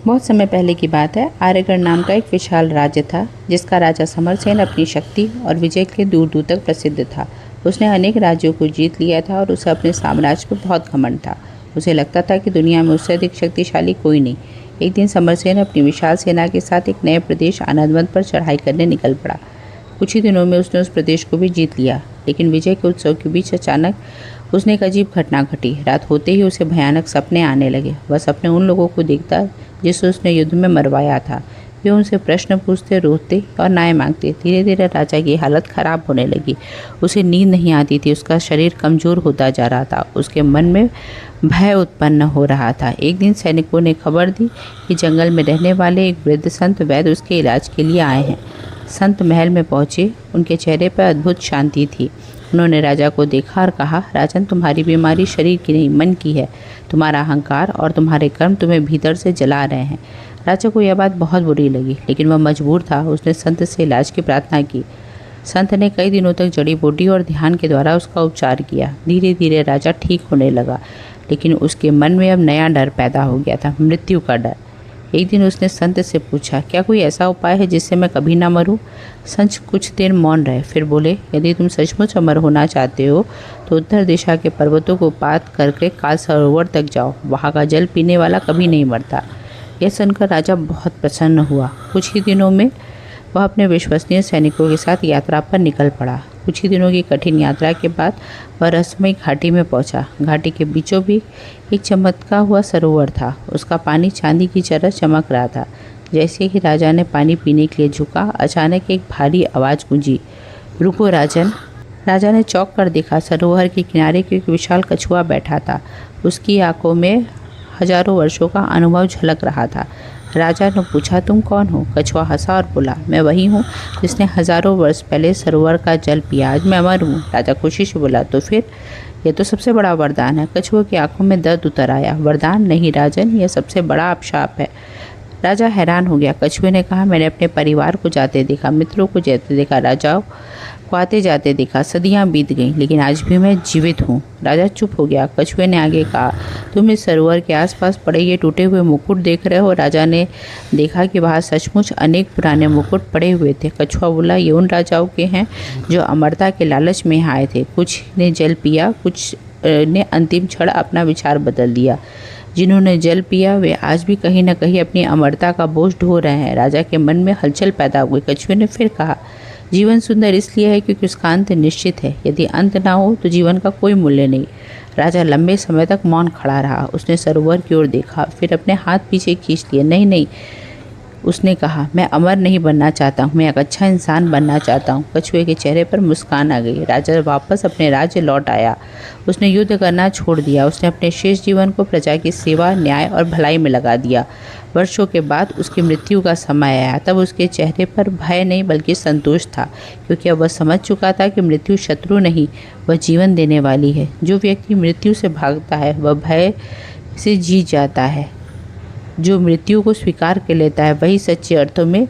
बहुत समय पहले की बात है। आर्यगढ़ नाम का एक विशाल राज्य था, जिसका राजा समरसेन अपनी शक्ति और विजय के दूर दूर तक प्रसिद्ध था। उसने अनेक राज्यों को जीत लिया था और उसे अपने साम्राज्य पर बहुत घमंड था। उसे लगता था कि दुनिया में उससे अधिक शक्तिशाली कोई नहीं। एक दिन समरसेन अपनी विशाल सेना के साथ एक नए प्रदेश आनंदवन पर चढ़ाई करने निकल पड़ा। कुछ ही दिनों में उसने उस प्रदेश को भी जीत लिया, लेकिन विजय के उत्सव के बीच अचानक उसने एक अजीब घटना घटी। रात होते ही उसे भयानक सपने आने लगे। वह सपने उन लोगों को देखता जिसे उसने युद्ध में मरवाया था। वे उनसे प्रश्न पूछते, रोते और न्याय मांगते। धीरे धीरे राजा की हालत खराब होने लगी। उसे नींद नहीं आती थी, उसका शरीर कमज़ोर होता जा रहा था, उसके मन में भय उत्पन्न हो रहा था। एक दिन सैनिकों ने खबर दी कि जंगल में रहने वाले एक वृद्ध संत वैद्य उसके इलाज के लिए आए हैं। संत महल में पहुंचे। उनके चेहरे पर अद्भुत शांति थी। उन्होंने राजा को देखा और कहा, राजन, तुम्हारी बीमारी शरीर की नहीं, मन की है। तुम्हारा अहंकार और तुम्हारे कर्म तुम्हें भीतर से जला रहे हैं। राजा को यह बात बहुत बुरी लगी, लेकिन वह मजबूर था। उसने संत से इलाज की प्रार्थना की। संत ने कई दिनों तक जड़ी बूटी और ध्यान के द्वारा उसका उपचार किया। धीरे धीरे राजा ठीक होने लगा, लेकिन उसके मन में अब नया डर पैदा हो गया था, मृत्यु का डर। एक दिन उसने संत से पूछा, क्या कोई ऐसा उपाय है जिससे मैं कभी ना मरूं? संत कुछ देर मौन रहे, फिर बोले, यदि तुम सचमुच अमर होना चाहते हो तो उत्तर दिशा के पर्वतों को पार करके काल सरोवर तक जाओ। वहाँ का जल पीने वाला कभी नहीं मरता। यह सुनकर राजा बहुत प्रसन्न हुआ। कुछ ही दिनों में वह अपने विश्वसनीय सैनिकों के साथ यात्रा पर निकल पड़ा। कुछ ही दिनों की कठिन यात्रा के बाद वह रहस्यमयी घाटी में पहुंचा। घाटी के बीचों बीच एक चमकता हुआ सरोवर था। उसका पानी चांदी की तरह चमक रहा था। जैसे ही राजा ने पानी पीने के लिए झुका, अचानक एक भारी आवाज़ गूंजी, रुको राजन। राजा ने चौंक कर देखा। सरोवर के किनारे एक विशाल कछुआ बैठा था। उसकी आंखों में हजारों वर्षों का अनुभव झलक रहा था। राजा ने पूछा, तुम कौन हो? कछुआ हंसा और बोला, मैं वही हूँ जिसने हजारों वर्ष पहले सरोवर का जल पिया। आज मैं अमर हूँ। राजा खुशी से बोला, तो फिर यह तो सबसे बड़ा वरदान है। कछुए की आंखों में दर्द उतर आया। वरदान नहीं राजन, यह सबसे बड़ा अभिशाप है। राजा हैरान हो गया। कछुए ने कहा, मैंने अपने परिवार को जाते देखा, मित्रों को जाते देखा, राजाओं को आते जाते देखा। सदियां बीत गईं, लेकिन आज भी मैं जीवित हूँ। राजा चुप हो गया। कछुए ने आगे कहा, तुम इस सरोवर के आसपास पड़े ये टूटे हुए मुकुट देख रहे हो? राजा ने देखा कि वहाँ सचमुच अनेक पुराने मुकुट पड़े हुए थे। कछुआ बोला, ये उन राजाओं के हैं जो अमरता के लालच में आए थे। कुछ ने जल पिया, कुछ ने अंतिम क्षण अपना विचार बदल दिया। जिन्होंने जल पिया वे आज भी कहीं न कहीं अपनी अमरता का बोझ ढो रहे हैं। राजा के मन में हलचल पैदा हुई। कछुए ने फिर कहा, जीवन सुंदर इसलिए है क्योंकि उसका अंत निश्चित है। यदि अंत ना हो तो जीवन का कोई मूल्य नहीं। राजा लंबे समय तक मौन खड़ा रहा। उसने सरोवर की ओर देखा, फिर अपने हाथ पीछे खींच लिए। नहीं नहीं, उसने कहा, मैं अमर नहीं बनना चाहता हूँ, मैं एक अच्छा इंसान बनना चाहता हूँ। कछुए के चेहरे पर मुस्कान आ गई। राजा वापस अपने राज्य लौट आया। उसने युद्ध करना छोड़ दिया। उसने अपने शेष जीवन को प्रजा की सेवा, न्याय और भलाई में लगा दिया। वर्षों के बाद उसकी मृत्यु का समय आया। तब उसके चेहरे पर भय नहीं बल्कि संतोष था, क्योंकि अब वह समझ चुका था कि मृत्यु शत्रु नहीं, वह जीवन देने वाली है। जो व्यक्ति मृत्यु से भागता है वह भय से जीत जाता है। जो मृत्यु को स्वीकार कर लेता है वही सच्चे अर्थों में